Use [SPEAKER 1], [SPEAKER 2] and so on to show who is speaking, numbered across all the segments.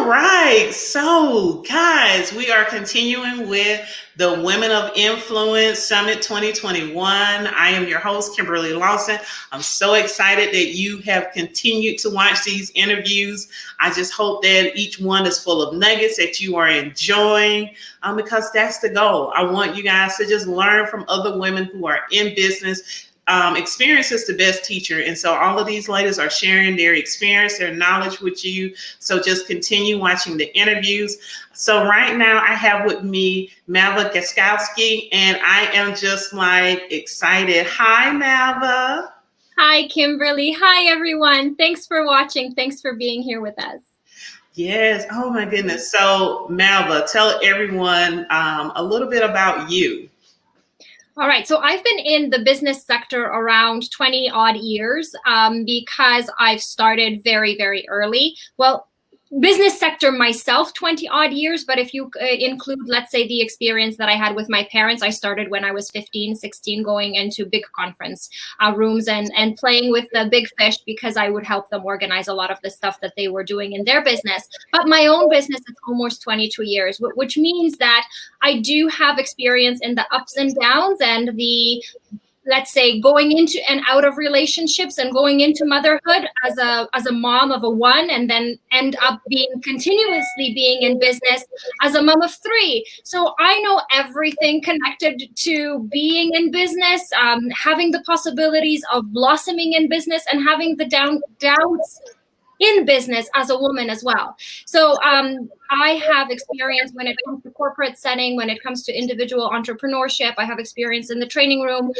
[SPEAKER 1] right. So, guys, we are continuing with the Women of Influence Summit 2021. I am your host, Kimberly Lawson. I'm so excited that you have continued to watch these interviews. I just hope that each one is full of nuggets that you are enjoying because that's the goal. I want you guys to just learn from other women who are in business. Experience is the best teacher. And so all of these ladies are sharing their experience, their knowledge with you. So just continue watching the interviews. So right now I have with me Malva Gasowski, and I am just like excited. Hi, Malva.
[SPEAKER 2] Hi, Kimberly. Hi, everyone. Thanks for watching. Thanks for being here with us.
[SPEAKER 1] Yes. Oh my goodness. So Malva, tell everyone a little bit about you.
[SPEAKER 2] All right. So I've been in the business sector around 20 odd years because I've started very, very early. Well, business sector myself 20 odd years, but if you include, let's say, the experience that I had with my parents, I started when I was 15, 16, going into big conference rooms and playing with the big fish because I would help them organize a lot of the stuff that they were doing in their business. But my own business is almost 22 years, which means that I do have experience in the ups and downs and the, let's say, going into and out of relationships and going into motherhood as a mom of a one, and then end up being continuously being in business as a mom of three. So I know everything connected to being in business, having the possibilities of blossoming in business, and having the downs in business as a woman as well. So I have experience when it comes to corporate setting, when it comes to individual entrepreneurship. I have experience in the training room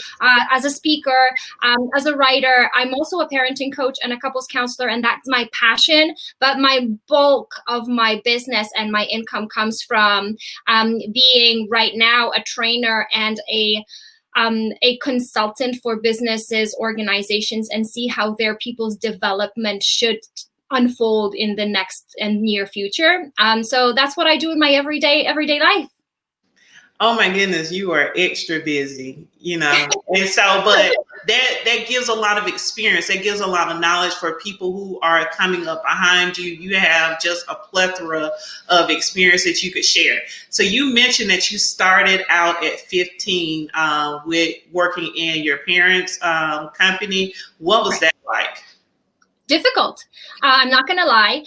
[SPEAKER 2] as a speaker, as a writer. I'm also a parenting coach and a couples counselor, and that's my passion. But my bulk of my business and my income comes from being right now a trainer and a consultant for businesses, organizations, and see how their people's development should unfold in the next and near future. So that's what I do in my everyday life.
[SPEAKER 1] Oh my goodness, you are extra busy, And so, but that gives a lot of experience. That gives a lot of knowledge for people who are coming up behind you. You have just a plethora of experience that you could share. So you mentioned that you started out at 15 with working in your parents' company. What was that like?
[SPEAKER 2] Difficult. I'm not going to lie.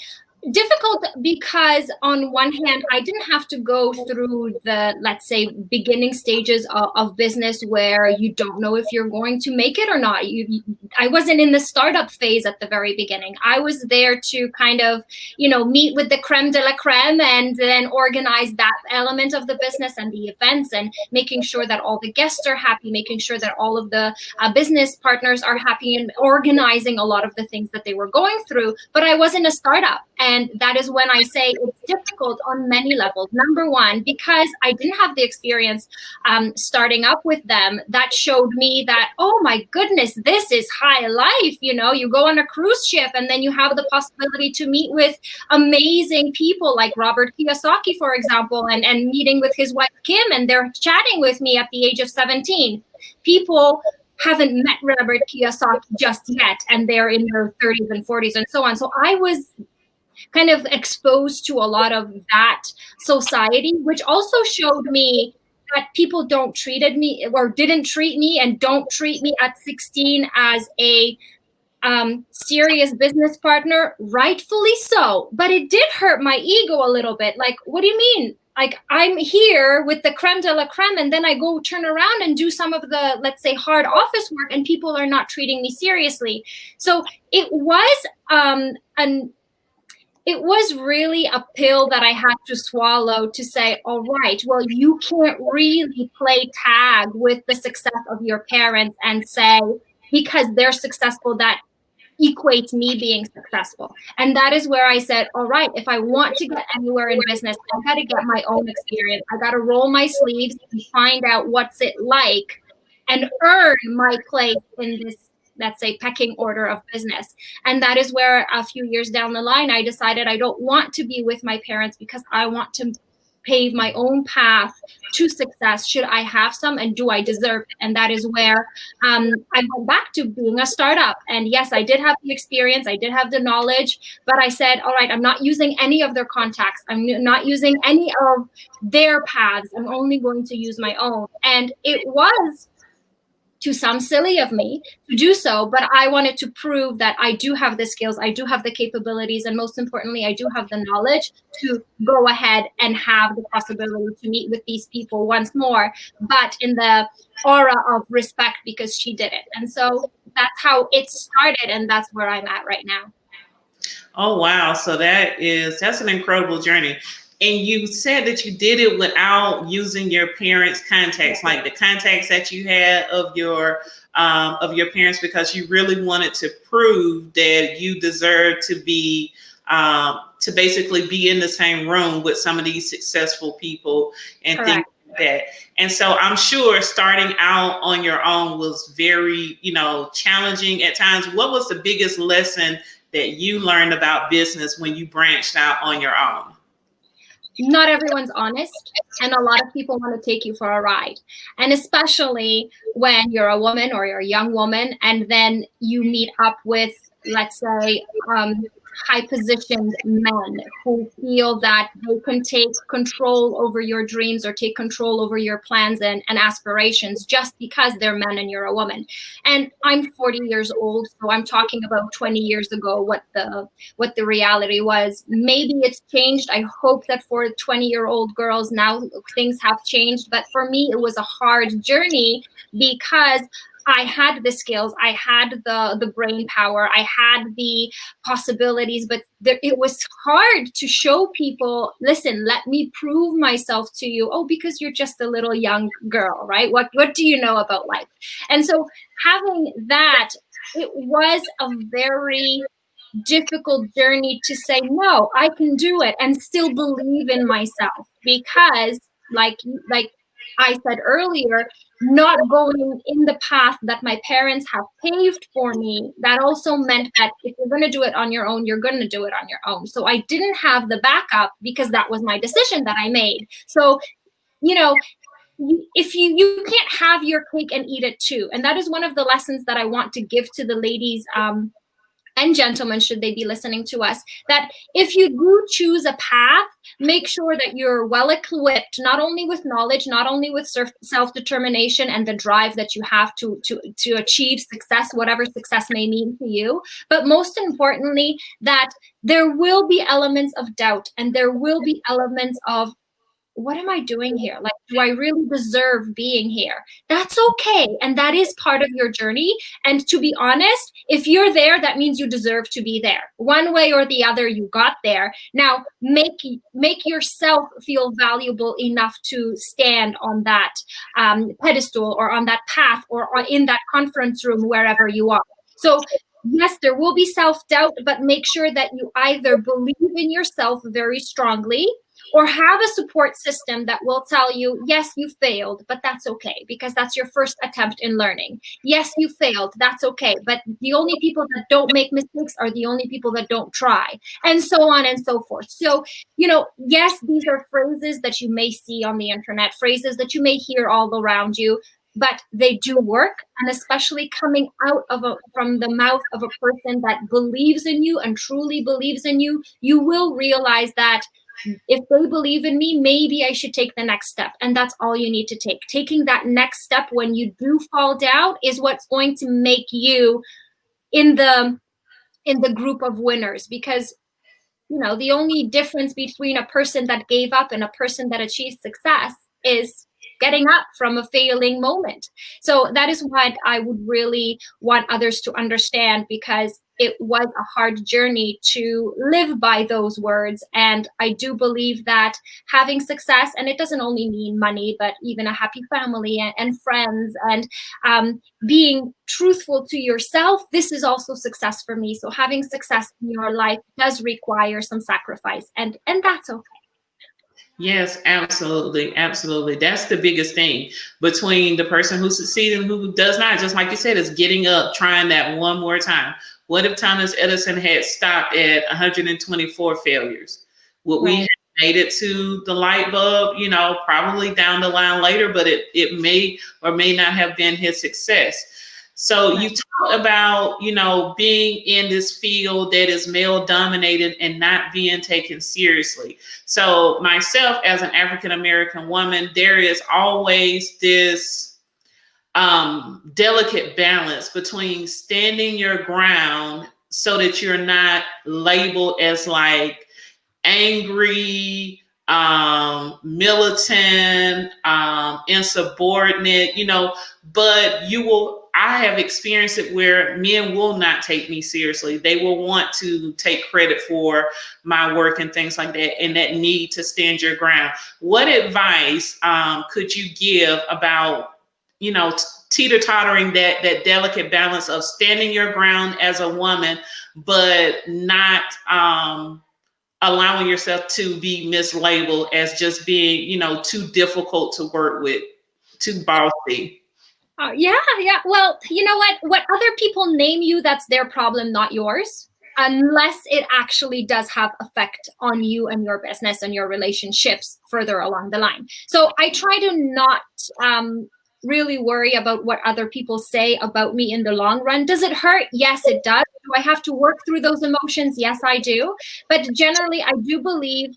[SPEAKER 2] Difficult because on one hand, I didn't have to go through the, let's say, beginning stages of business where you don't know if you're going to make it or not. I wasn't in the startup phase at the very beginning. I was there to kind of, meet with the creme de la creme and then organize that element of the business and the events and making sure that all the guests are happy, making sure that all of the business partners are happy, and organizing a lot of the things that they were going through. But I wasn't a startup. And that is when I say it's difficult on many levels. Number one, because I didn't have the experience starting up with them, that showed me that, oh my goodness, this is high life. You go on a cruise ship and then you have the possibility to meet with amazing people like Robert Kiyosaki, for example, and meeting with his wife, Kim, and they're chatting with me at the age of 17. People haven't met Robert Kiyosaki just yet, and they're in their 30s and 40s and so on. So I was kind of exposed to a lot of that society, which also showed me that people didn't treat me and don't treat me at 16 as a serious business partner, rightfully so. But it did hurt my ego a little bit. Like, what do you mean? Like, I'm here with the creme de la creme, and then I go turn around and do some of the, let's say, hard office work, and people are not treating me seriously. So it was it was really a pill that I had to swallow to say, all right, well, you can't really play tag with the success of your parents and say, because they're successful, that equates me being successful. And that is where I said, all right, if I want to get anywhere in business, I got to get my own experience. I got to roll my sleeves and find out what's it like and earn my place in this, let's say, pecking order of business. And that is where a few years down the line, I decided I don't want to be with my parents because I want to pave my own path to success? Should I have some, and do I deserve it? And that is where I went back to being a startup. And yes, I did have the experience, I did have the knowledge, but I said, all right, I'm not using any of their contacts, I'm not using any of their paths, I'm only going to use my own. And it was, to some, silly of me to do so, but I wanted to prove that I do have the skills, I do have the capabilities, and most importantly, I do have the knowledge to go ahead and have the possibility to meet with these people once more, but in the aura of respect, because she did it. And so that's how it started, and that's where I'm at right now.
[SPEAKER 1] Oh wow. So that's an incredible journey. And you said that you did it without using your parents' contacts, like the contacts that you had of your parents, because you really wanted to prove that you deserve to be to basically be in the same room with some of these successful people and
[SPEAKER 2] Correct.
[SPEAKER 1] things like that. And so I'm sure starting out on your own was very, challenging at times. What was the biggest lesson that you learned about business when you branched out on your own?
[SPEAKER 2] Not everyone's honest, and a lot of people want to take you for a ride. And especially when you're a woman or you're a young woman, and then you meet up with, let's say, high positioned men who feel that they can take control over your dreams or take control over your plans and aspirations just because they're men and you're a woman. And I'm 40 years old, so I'm talking about 20 years ago what the reality was. Maybe it's changed. I hope that for 20-year-old girls now things have changed, but for me it was a hard journey because I had the skills, I had the brain power, I had the possibilities, but it was hard to show people, listen, let me prove myself to you. Oh, because you're just a little young girl, right? What do you know about life? And so having that, it was a very difficult journey to say, no, I can do it and still believe in myself, because like I said earlier, not going in the path that my parents have paved for me, that also meant that if you're going to do it on your own, you're going to do it on your own. So I didn't have the backup because that was my decision that I made. So, if you can't have your cake and eat it too. And that is one of the lessons that I want to give to the ladies, and gentlemen, should they be listening to us, that if you do choose a path, make sure that you're well equipped, not only with knowledge, not only with self-determination and the drive that you have to achieve success, whatever success may mean to you, but most importantly, that there will be elements of doubt and there will be elements of, what am I doing here? Like, do I really deserve being here? That's okay. And that is part of your journey. And to be honest, if you're there, that means you deserve to be there. One way or the other, you got there. Now, make yourself feel valuable enough to stand on that pedestal or on that path or in that conference room, wherever you are. So yes, there will be self-doubt, but make sure that you either believe in yourself very strongly or have a support system that will tell you, yes, you failed, but that's okay, because that's your first attempt in learning. Yes, you failed, that's okay, but the only people that don't make mistakes are the only people that don't try, and so on and so forth. So, yes, these are phrases that you may see on the internet, phrases that you may hear all around you, but they do work. And especially coming out from the mouth of a person that believes in you and truly believes in you, you will realize that if they believe in me, maybe I should take the next step. And that's all you need to take. Taking that next step when you do fall down is what's going to make you in the group of winners. Because, the only difference between a person that gave up and a person that achieved success is getting up from a failing moment. So that is what I would really want others to understand, because it was a hard journey to live by those words. And I do believe that having success, and it doesn't only mean money, but even a happy family and friends and being truthful to yourself, this is also success for me. So having success in your life does require some sacrifice, and that's okay.
[SPEAKER 1] Yes, absolutely. Absolutely. That's the biggest thing between the person who succeeded and who does not. Just like you said, is getting up, trying that one more time. What if Thomas Edison had stopped at 124 failures? Would we have made it to the light bulb, probably down the line later, but it may or may not have been his success. So you talk about, being in this field that is male dominated and not being taken seriously. So myself, as an African American woman, there is always this delicate balance between standing your ground so that you're not labeled as like angry, militant, insubordinate, but I have experienced it where men will not take me seriously. They will want to take credit for my work and things like that, and that need to stand your ground. What advice could you give about, teeter-tottering that delicate balance of standing your ground as a woman, but not allowing yourself to be mislabeled as just being, too difficult to work with, too bossy?
[SPEAKER 2] Yeah. Well, you know what? What other people name you, that's their problem, not yours. Unless it actually does have effect on you and your business and your relationships further along the line. So I try to not really worry about what other people say about me in the long run. Does it hurt? Yes, it does. Do I have to work through those emotions? Yes, I do. But generally, I do believe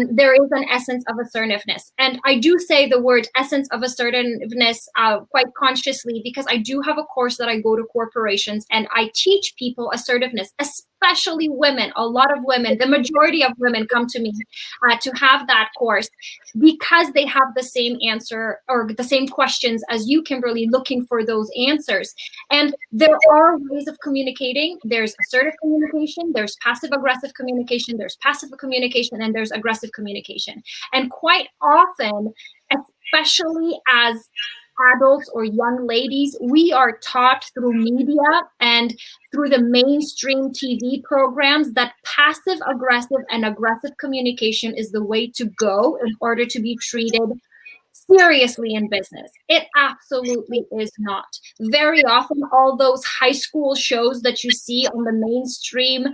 [SPEAKER 2] there is an essence of assertiveness. And I do say the word essence of assertiveness quite consciously, because I do have a course that I go to corporations and I teach people assertiveness, especially women. A lot of women, the majority of women come to me to have that course because they have the same answer or the same questions as you, Kimberly, looking for those answers. And there are ways of communicating. There's assertive communication, there's passive aggressive communication, there's passive communication, and there's aggressive communication. And quite often, especially as adults or young ladies, we are taught through media and through the mainstream TV programs that passive aggressive and aggressive communication is the way to go in order to be treated seriously in business. It absolutely is not. Very often, all those high school shows that you see on the mainstream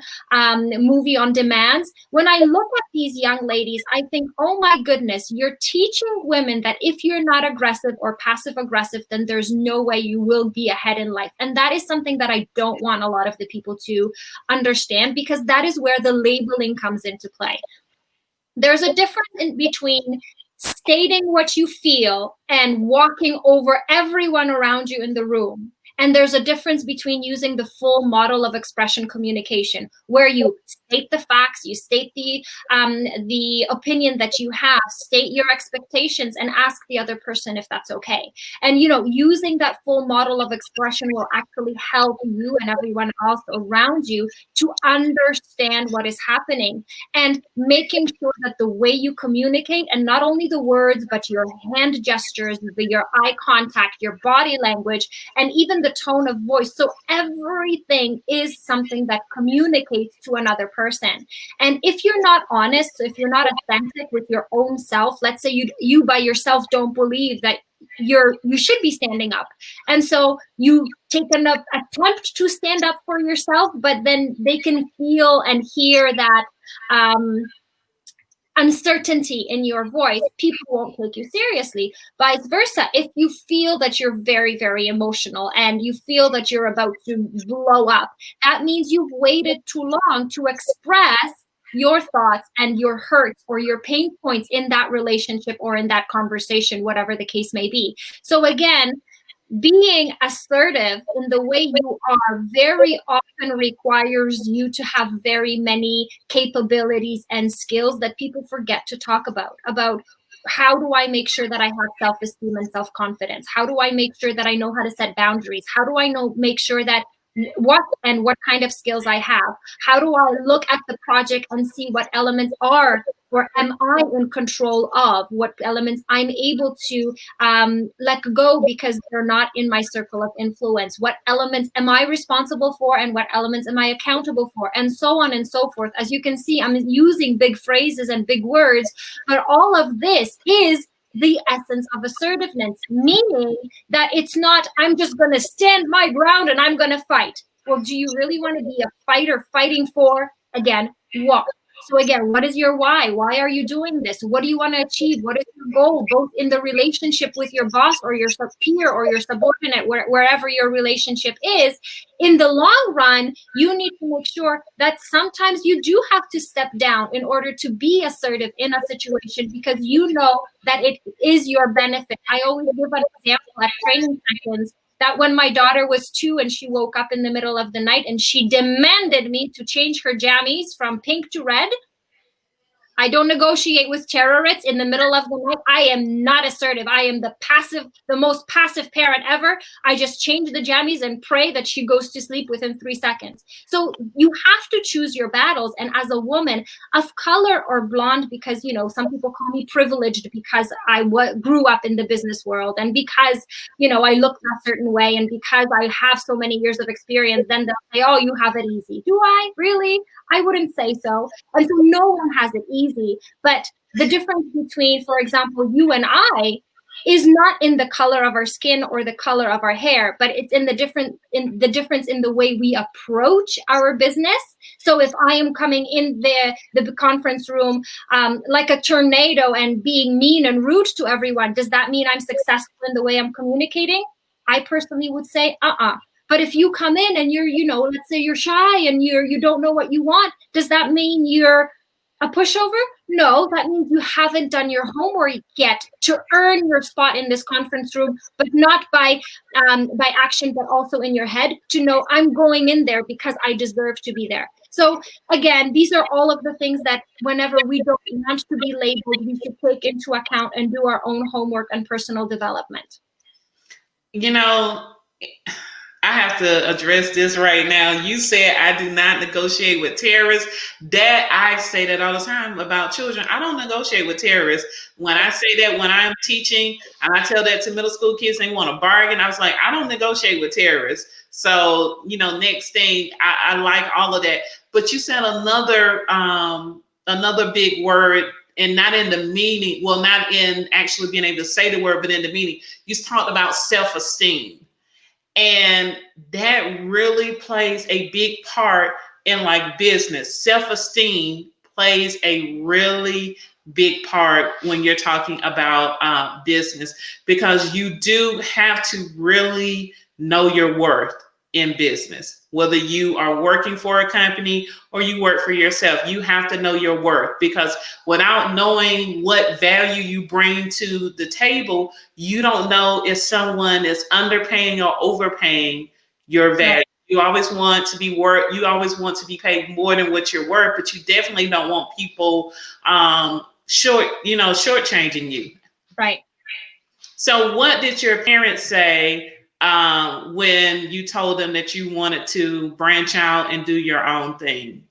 [SPEAKER 2] movie on demands, when I look at these young ladies, I think, oh my goodness, you're teaching women that if you're not aggressive or passive aggressive, then there's no way you will be ahead in life. And that is something that I don't want a lot of the people to understand, because that is where the labeling comes into play. There's a difference in between stating what you feel and walking over everyone around you in the room. And there's a difference between using the full model of expression communication, where you state the facts, you state the opinion that you have, state your expectations, and ask the other person if that's okay. And using that full model of expression will actually help you and everyone else around you to understand what is happening, and making sure that the way you communicate, and not only the words, but your hand gestures, your eye contact, your body language, and even the tone of voice. So everything is something that communicates to another person. And if you're not honest, if you're not authentic with your own self, let's say you by yourself don't believe that you should be standing up, and so you take an attempt to stand up for yourself, but then they can feel and hear that uncertainty in your voice, people won't take you seriously. Vice versa, if you feel that you're very, very emotional and you feel that you're about to blow up, that means you've waited too long to express your thoughts and your hurts or your pain points in that relationship or in that conversation, whatever the case may be. So again, being assertive in the way you are very often requires you to have very many capabilities and skills that people forget to talk about how do I make sure that I have self-esteem and self-confidence? How do I make sure that I know how to set boundaries? How do I make sure that what kind of skills I have? How do I look at the project and see what elements are, or am I in control of, what elements I'm able to let go because they're not in my circle of influence? What elements am I responsible for, and what elements am I accountable for? And so on and so forth. As you can see, I'm using big phrases and big words, but all of this is the essence of assertiveness, meaning that it's not, I'm just going to stand my ground and I'm going to fight. Well, do you really want to be a fighter fighting for, again, what? So again, what is your why? Why are you doing this? What do you want to achieve? What is your goal, both in the relationship with your boss or your peer or your subordinate, wherever your relationship is? In the long run, you need to make sure that sometimes you do have to step down in order to be assertive in a situation, because you know that it is your benefit. I always give an example at training sessions that when my daughter was 2 and she woke up in the middle of the night and she demanded me to change her jammies from pink to red, I don't negotiate with terrorists in the middle of the night. I am not assertive. I am the most passive parent ever. I just change the jammies and pray that she goes to sleep within 3 seconds. So you have to choose your battles. And as a woman of color or blonde, because, you know, some people call me privileged because I grew up in the business world, and because, you know, I look a certain way, and because I have so many years of experience, then they'll say, oh, you have it easy. Do I? Really? I wouldn't say so. And so no one has it easy. But the difference between, for example, you and I is not in the color of our skin or the color of our hair, but it's in the difference in the way we approach our business. So if I am coming in the conference room like a tornado and being mean and rude to everyone, does that mean I'm successful in the way I'm communicating? I personally would say, But if you come in and you're, you know, let's say you're shy and you don't know what you want, does that mean you're a pushover? No, that means you haven't done your homework yet to earn your spot in this conference room, but not by action, but also in your head to know I'm going in there because I deserve to be there. So again, these are all of the things that whenever we don't want to be labeled, we should take into account and do our own homework and personal development.
[SPEAKER 1] You know, I have to address this right now. You said I do not negotiate with terrorists. That I say that all the time about children. I don't negotiate with terrorists. When I say that, when I'm teaching and I tell that to middle school kids, they want to bargain. I was like, I don't negotiate with terrorists. So, you know, next thing, I like all of that. But you said another big word, and not in the meaning, well, not in actually being able to say the word, but in the meaning. You talked about self-esteem. And that really plays a big part in like business. Self-esteem plays a really big part when you're talking about business, because you do have to really know your worth in business. Whether you are working for a company or you work for yourself, you have to know your worth, because without knowing what value you bring to the table, you don't know if someone is underpaying or overpaying your value. You always want to be you always want to be paid more than what you're worth, but you definitely don't want people shortchanging you.
[SPEAKER 2] Right.
[SPEAKER 1] So what did your parents say when you told them that you wanted to branch out and do your own thing?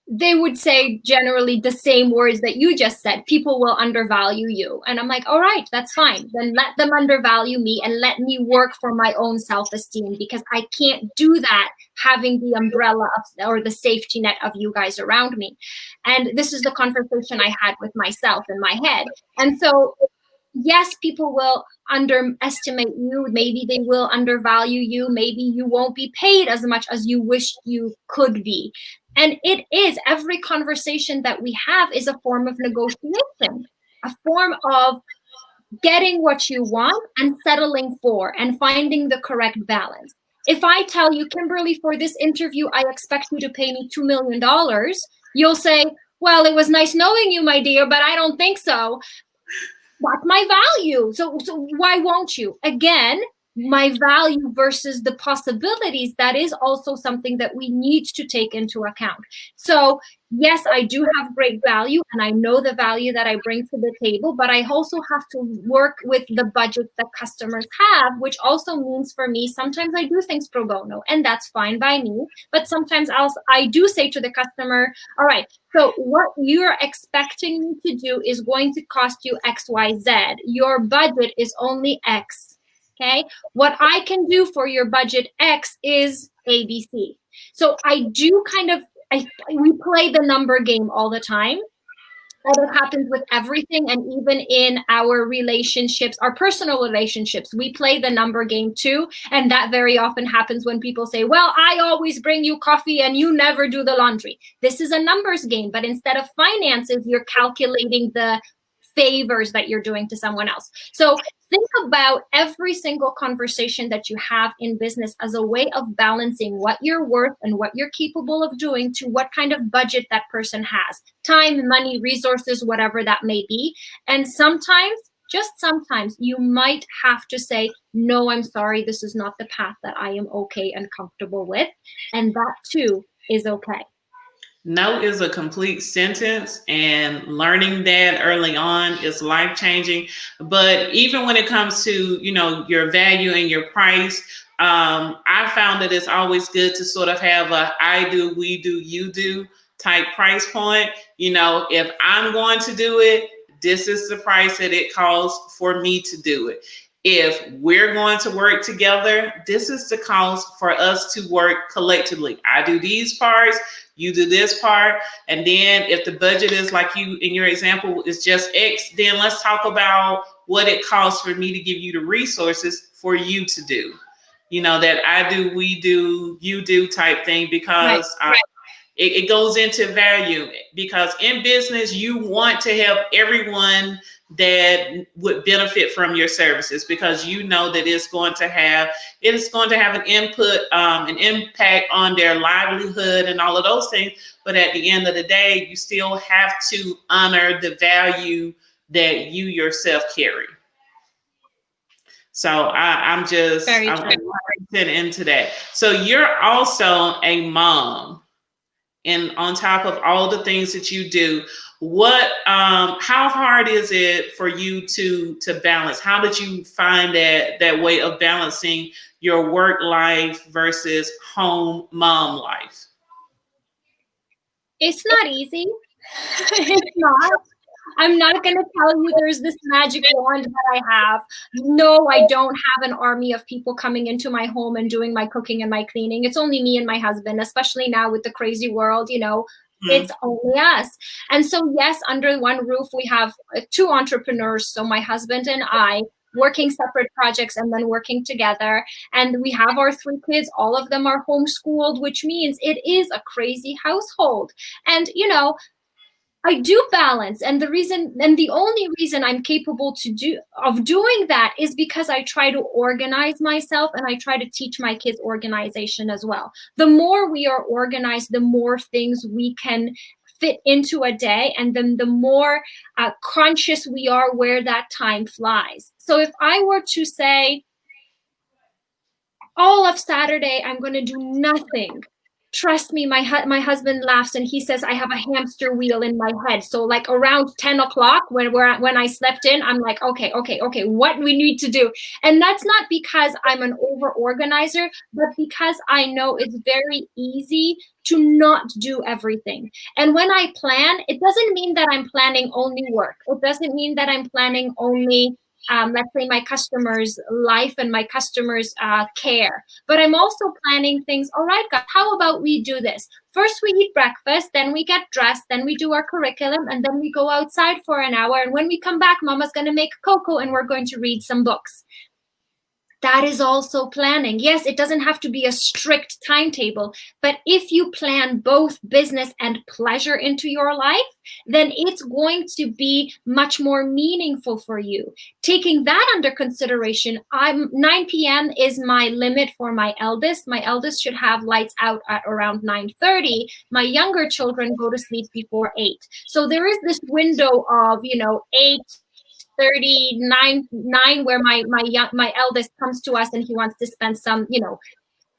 [SPEAKER 2] They would say generally the same words that you just said. People will undervalue you. And I'm like, all right, that's fine. Then let them undervalue me and let me work for my own self-esteem, because I can't do that having the umbrella or the safety net of you guys around me. And this is the conversation I had with myself in my head. And so yes, people will underestimate you. Maybe they will undervalue you. Maybe you won't be paid as much as you wish you could be. And it is, every conversation that we have is a form of negotiation, a form of getting what you want and settling for and finding the correct balance. If I tell you, Kimberly, for this interview, I expect you to pay me $2 million, you'll say, well, it was nice knowing you, my dear, but I don't think so. That's my value. So why won't you? Again, my value versus the possibilities, that is also something that we need to take into account. So yes, I do have great value and I know the value that I bring to the table, but I also have to work with the budget that customers have, which also means for me, sometimes I do things pro bono, and that's fine by me. But sometimes I do say to the customer, all right, so what you're expecting me to do is going to cost you X, Y, Z. Your budget is only X. Okay, what I can do for your budget X is ABC. So I do we play the number game all the time. And it happens with everything, and even in our relationships, our personal relationships, we play the number game too. And that very often happens when people say, well, I always bring you coffee and you never do the laundry. This is a numbers game, but instead of finances, you're calculating the favors that you're doing to someone else. So think about every single conversation that you have in business as a way of balancing what you're worth and what you're capable of doing to what kind of budget that person has. Time, money, resources, whatever that may be. And sometimes, just sometimes, you might have to say, no, I'm sorry, this is not the path that I am okay and comfortable with. And that too is okay.
[SPEAKER 1] No is a complete sentence, and learning that early on is life changing. But even when it comes to, your value and your price, I found that it's always good to sort of have a I do, we do, you do type price point. If I'm going to do it, this is the price that it costs for me to do it. If we're going to work together, this is the cost for us to work collectively. I do these parts, you do this part. And then if the budget is like you in your example is just X, then let's talk about what it costs for me to give you the resources for you to do. That I do, we do, you do type thing, because it goes into value. Because in business, you want to help everyone that would benefit from your services, because you know that it's going to have an input, an impact on their livelihood and all of those things. But at the end of the day, you still have to honor the value that you yourself carry. So I'm into that. So you're also a mom, and on top of all the things that you do, how hard is it for you to balance? How did you find that way of balancing your work life versus home mom life?
[SPEAKER 2] It's not easy. It's not. I'm not going to tell you there's this magic wand that I have. No, I don't have an army of people coming into my home and doing my cooking and my cleaning. It's only me and my husband, especially now with the crazy world, it's only us. And so, yes, under one roof, we have two entrepreneurs. So my husband and I working separate projects and then working together. And we have our three kids. All of them are homeschooled, which means it is a crazy household. And, I do balance, and the only reason I'm capable of doing that is because I try to organize myself, and I try to teach my kids organization as well. The more we are organized, the more things we can fit into a day, and then the more conscious we are where that time flies. So if I were to say, all of Saturday, I'm going to do nothing. Trust me, my husband laughs and he says I have a hamster wheel in my head. So like around 10 o'clock when I slept in, I'm like, okay, what we need to do. And that's not because I'm an over organizer, but because I know it's very easy to not do everything. And when I plan, it doesn't mean that I'm planning only work. It doesn't mean that I'm planning only let's say my customers' life and my customers' care. But I'm also planning things. All right, guys, how about we do this? First, we eat breakfast, then we get dressed, then we do our curriculum, and then we go outside for an hour. And when we come back, Mama's going to make cocoa and we're going to read some books. That is also planning. Yes, it doesn't have to be a strict timetable, but if you plan both business and pleasure into your life, then it's going to be much more meaningful for you. Taking that under consideration, 9 p.m. is my limit for my eldest. My eldest should have lights out at around 9:30. My younger children go to sleep before 8. So there is this window of, 8:39 where my eldest comes to us and he wants to spend some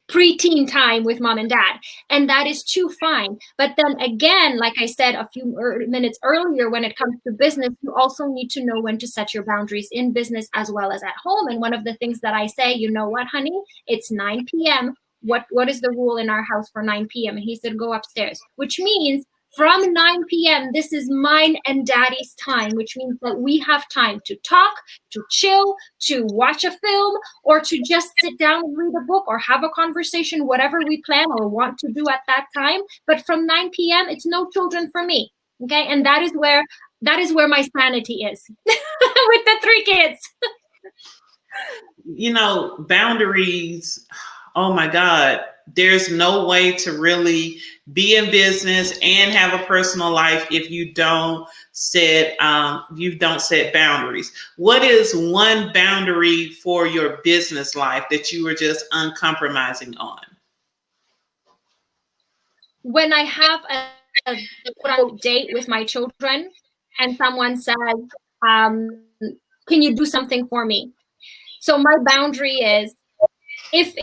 [SPEAKER 2] preteen time with mom and dad, and that is too fine. But then again, like I said a few minutes earlier, when it comes to business, you also need to know when to set your boundaries in business as well as at home. And one of the things that I say, you know what, honey, it's 9 p.m. What is the rule in our house for 9 p.m.? And he said, go upstairs, which means from 9 p.m., this is mine and daddy's time, which means that we have time to talk, to chill, to watch a film, or to just sit down and read a book or have a conversation, whatever we plan or want to do at that time. But from 9 p.m., it's no children for me. Okay. And that is where that is where my sanity is with the 3 kids.
[SPEAKER 1] Boundaries, oh my God, there's no way to really be in business and have a personal life if you don't set boundaries. What is one boundary for your business life that you were just uncompromising on?
[SPEAKER 2] When I have a quote unquote date with my children and someone says, um, can you do something for me? So my boundary is, if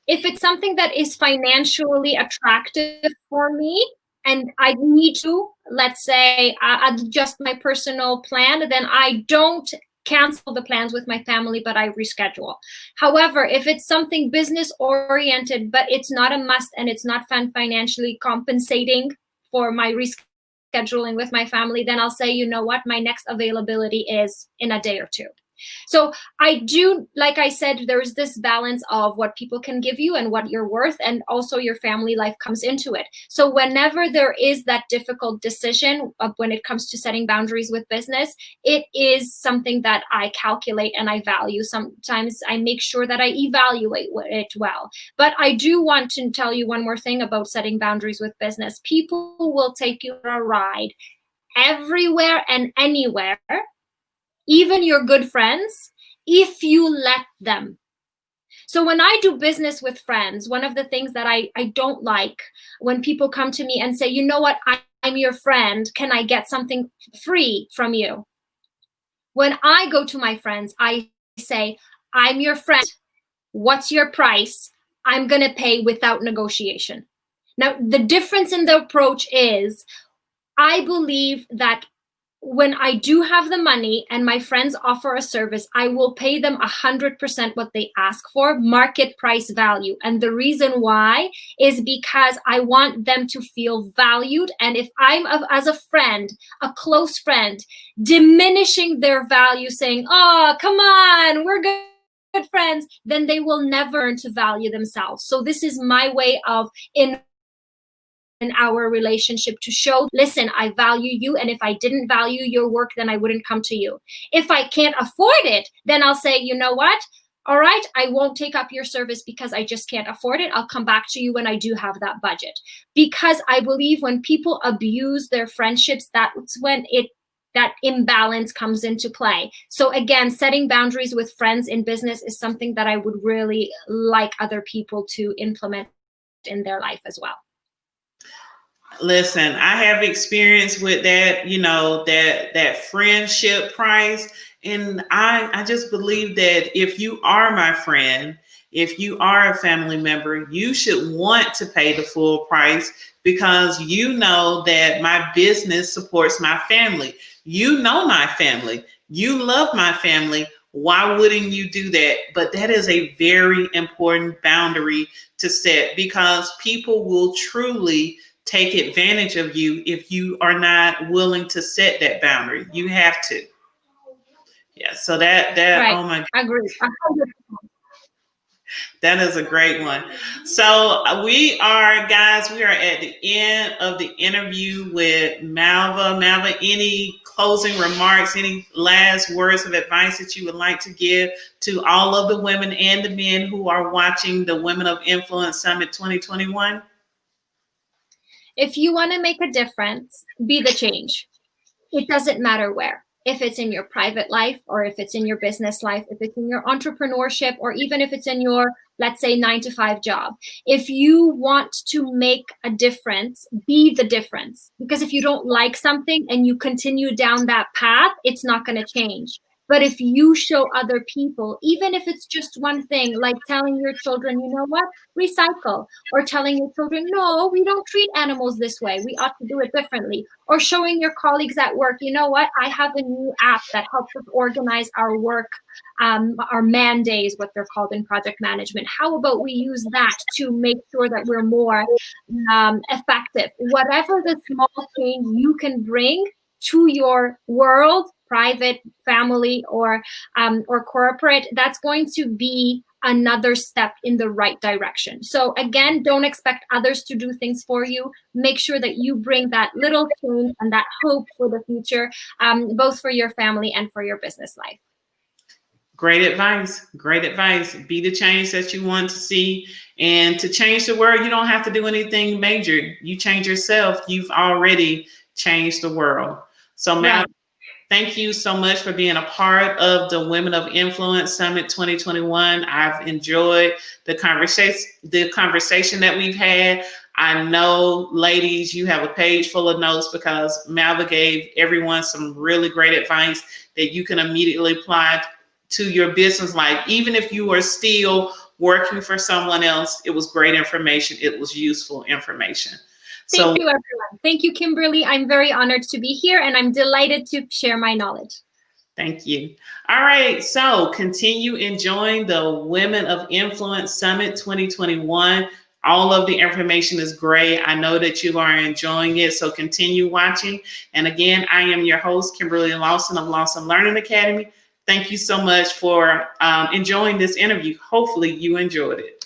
[SPEAKER 2] it's something that is financially attractive for me and I need to, let's say, adjust my personal plan, then I don't cancel the plans with my family, but I reschedule. However, if it's something business oriented, but it's not a must and it's not financially compensating for my rescheduling with my family, then I'll say, you know what, my next availability is in a day or two. So I do, like I said, there's this balance of what people can give you and what you're worth, and also your family life comes into it. So whenever there is that difficult decision when it comes to setting boundaries with business, it is something that I calculate and I value. Sometimes I make sure that I evaluate it well. But I do want to tell you one more thing about setting boundaries with business. People will take you for a ride everywhere and anywhere, even your good friends, if you let them. So when I do business with friends, one of the things that I don't like when people come to me and say, you know what, I'm your friend, can I get something free from you? When I go to my friends, I say, I'm your friend, what's your price? I'm going to pay without negotiation. Now, the difference in the approach is, I believe that when I do have the money and my friends offer a service, I will pay them 100% what they ask for, market price value. And the reason why is because I want them to feel valued. And if I'm, as a friend, a close friend, diminishing their value, saying, oh, come on, we're good friends, then they will never learn to value themselves. So this is my way of in our relationship to show, listen, I value you, and if I didn't value your work, then I wouldn't come to you. If I can't afford it, then I'll say, you know what, all right, I won't take up your service because I just can't afford it. I'll come back to you when I do have that budget. Because I believe when people abuse their friendships, that's when that imbalance comes into play. So again, setting boundaries with friends in business is something that I would really like other people to implement in their life as well.
[SPEAKER 1] Listen, I have experience with that, that friendship price. And I just believe that if you are my friend, if you are a family member, you should want to pay the full price, because you know that my business supports my family. You know my family. You love my family. Why wouldn't you do that? But that is a very important boundary to set, because people will truly take advantage of you if you are not willing to set that boundary. You have to. Yeah. So that
[SPEAKER 2] Right.
[SPEAKER 1] oh my God,
[SPEAKER 2] I agree. 100%.
[SPEAKER 1] that is a great one. So we are at the end of the interview with Malva. Malva, any closing remarks, any last words of advice that you would like to give to all of the women and the men who are watching the Women of Influence Summit 2021?
[SPEAKER 2] If you want to make a difference, be the change. It doesn't matter where. If it's in your private life, or if it's in your business life, if it's in your entrepreneurship, or even if it's in your, let's say, 9-to-5 job. If you want to make a difference, be the difference. Because if you don't like something and you continue down that path, it's not going to change. But if you show other people, even if it's just one thing, like telling your children, you know what, recycle, or telling your children, no, we don't treat animals this way, we ought to do it differently, or showing your colleagues at work, you know what, I have a new app that helps us organize our work, our man days, what they're called in project management. How about we use that to make sure that we're more effective? Whatever the small change you can bring to your world, private, family, or corporate, that's going to be another step in the right direction. So again, don't expect others to do things for you. Make sure that you bring that little change and that hope for the future, both for your family and for your business life.
[SPEAKER 1] Great advice. Great advice. Be the change that you want to see. And to change the world, you don't have to do anything major. You change yourself, you've already changed the world. So, Mal, thank you so much for being a part of the Women of Influence Summit 2021. I've enjoyed the conversation that we've had. I know, ladies, you have a page full of notes because Malva gave everyone some really great advice that you can immediately apply to your business life. Even if you are still working for someone else, it was great information. It was useful information.
[SPEAKER 2] Thank you, everyone. Thank you, Kimberly. I'm very honored to be here, and I'm delighted to share my knowledge.
[SPEAKER 1] Thank you. All right. So continue enjoying the Women of Influence Summit 2021. All of the information is great. I know that you are enjoying it. So continue watching. And again, I am your host, Kimberly Lawson of Lawson Learning Academy. Thank you so much for enjoying this interview. Hopefully you enjoyed it.